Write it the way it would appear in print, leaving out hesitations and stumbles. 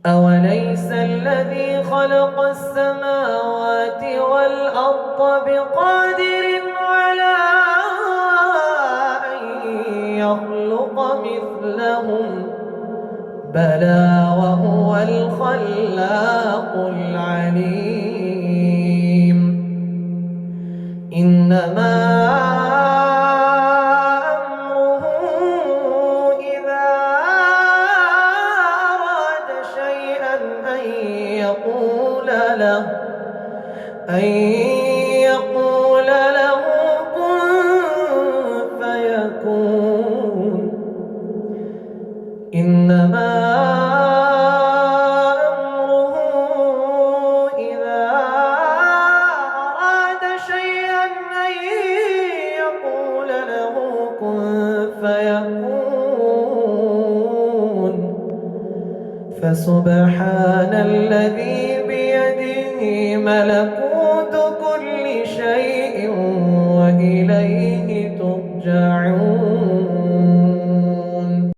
أوليس الذي خلق السماوات والأرض بقادر على أن يخلق مثلهم بلى وهو الخلاق العليم إنما أمره إذا أراد شيئا أن يقول له كن فيكون إنما أمره إذا أراد شيئا أن يقول له كن فيكون فسبحان الذي بيده ملكوت كل شيء وإليه ترجعون